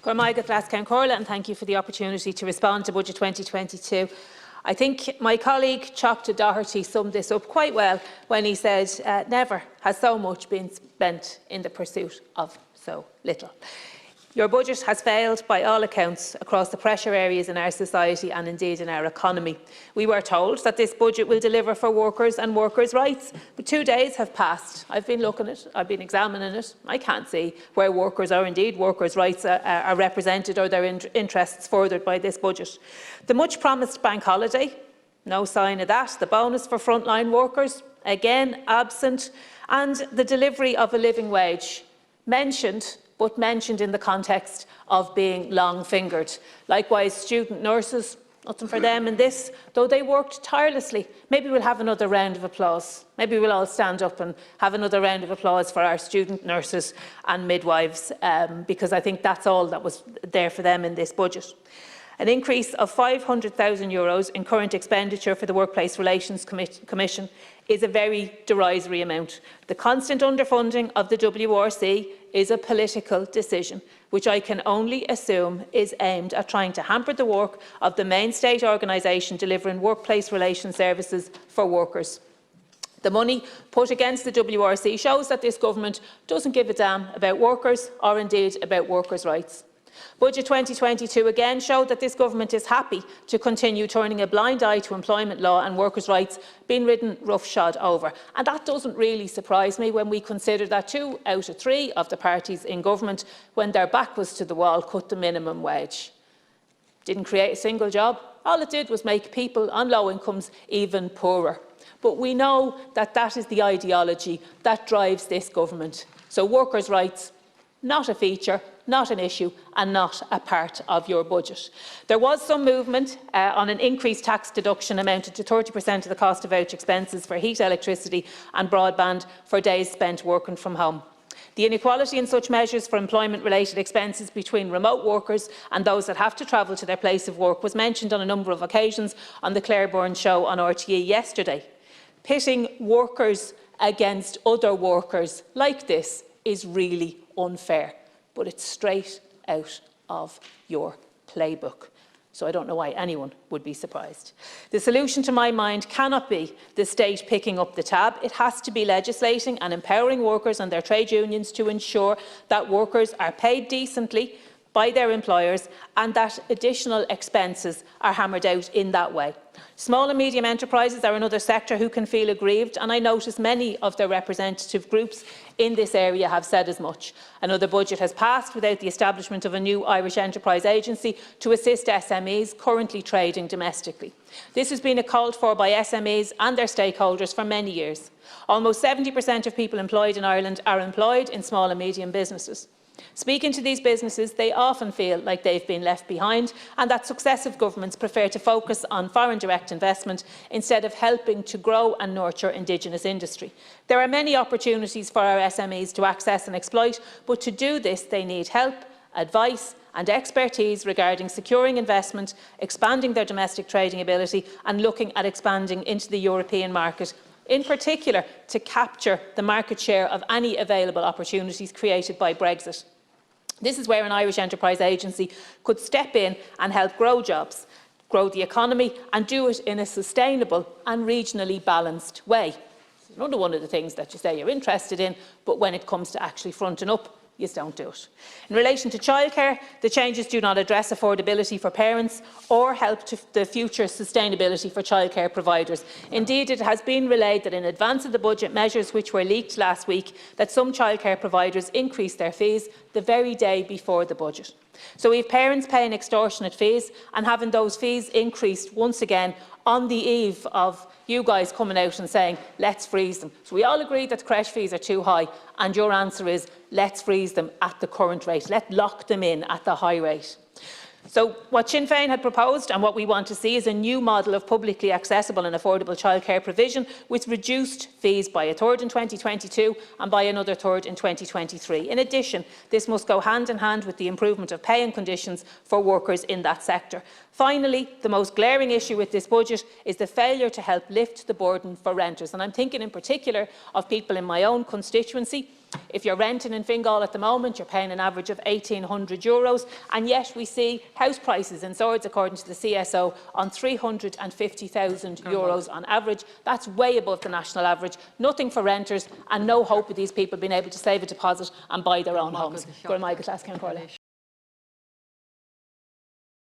And thank you for the opportunity to respond to Budget 2022. I think my colleague Chocta Doherty summed this up quite well when he said, never has so much been spent in the pursuit of so little. Your budget has failed by all accounts across the pressure areas in our society and indeed in our economy. We were told that this budget will deliver for workers and workers' rights, but 2 days have passed. I've been looking at it, I've been examining it. I can't see where workers or indeed workers' rights are represented or their interests furthered by this budget. The much promised bank holiday, no sign of that. The bonus for frontline workers, again absent. And the delivery of a living wage, mentioned, but mentioned in the context of being long-fingered. Likewise, student nurses, nothing for them in this, though they worked tirelessly. Maybe we'll have another round of applause. Maybe we'll all stand up and have another round of applause for our student nurses and midwives, because I think that's all that was there for them in this budget. An increase of €500,000 in current expenditure for the Workplace Relations Commission is a very derisory amount. The constant underfunding of the WRC is a political decision, which I can only assume is aimed at trying to hamper the work of the main state organisation delivering workplace relations services for workers. The money put against the WRC shows that this government doesn't give a damn about workers or indeed about workers' rights. Budget 2022 again showed that this government is happy to continue turning a blind eye to employment law and workers' rights being ridden roughshod over. And that doesn't really surprise me when we consider that 2 out of 3 of the parties in government, when their back was to the wall, cut the minimum wage. Didn't create a single job. All it did was make people on low incomes even poorer. But we know that that is the ideology that drives this government. So workers' rights, not a feature, not an issue and not a part of your budget. There was some movement on an increased tax deduction amounted to 30% of the cost of voucher expenses for heat, electricity and broadband for days spent working from home. The inequality in such measures for employment-related expenses between remote workers and those that have to travel to their place of work was mentioned on a number of occasions on the Claire Byrne show on RTE yesterday. Pitting workers against other workers like this is really unfair, but it's straight out of your playbook. So I don't know why anyone would be surprised. The solution, to my mind, cannot be the state picking up the tab. It has to be legislating and empowering workers and their trade unions to ensure that workers are paid decently by their employers and that additional expenses are hammered out in that way. Small and medium enterprises are another sector who can feel aggrieved, and I notice many of their representative groups in this area have said as much. Another budget has passed without the establishment of a new Irish enterprise agency to assist SMEs currently trading domestically. This has been called for by SMEs and their stakeholders for many years. Almost 70% of people employed in Ireland are employed in small and medium businesses. Speaking to these businesses, they often feel like they've been left behind and that successive governments prefer to focus on foreign direct investment instead of helping to grow and nurture indigenous industry. There are many opportunities for our SMEs to access and exploit, but to do this they need help, advice and expertise regarding securing investment, expanding their domestic trading ability and looking at expanding into the European market, in particular to capture the market share of any available opportunities created by Brexit. This is where an Irish enterprise agency could step in and help grow jobs, grow the economy and do it in a sustainable and regionally balanced way. It's another one of the things that you say you're interested in, but when it comes to actually fronting up, you don't do it. In relation to childcare, the changes do not address affordability for parents or help to the future sustainability for childcare providers. Indeed, it has been relayed that in advance of the budget measures which were leaked last week, that some childcare providers increased their fees the very day before the budget. So we have parents paying extortionate fees and having those fees increased once again on the eve of you guys coming out and saying, let's freeze them. So we all agree that creche fees are too high, and your answer is, let's freeze them at the current rate. Let's lock them in at the high rate. So what Sinn Féin had proposed and what we want to see is a new model of publicly accessible and affordable childcare provision with reduced fees by a third in 2022 and by another third in 2023. In addition, this must go hand in hand with the improvement of pay and conditions for workers in that sector. Finally, the most glaring issue with this budget is the failure to help lift the burden for renters. And I'm thinking in particular of people in my own constituency If you're renting in Fingal at the moment, you're paying an average of €1,800, and yet we see house prices in Swords, according to the CSO, on €350,000 on average. That's way above the national average. Nothing for renters, and no hope of these people being able to save a deposit and buy their own homes.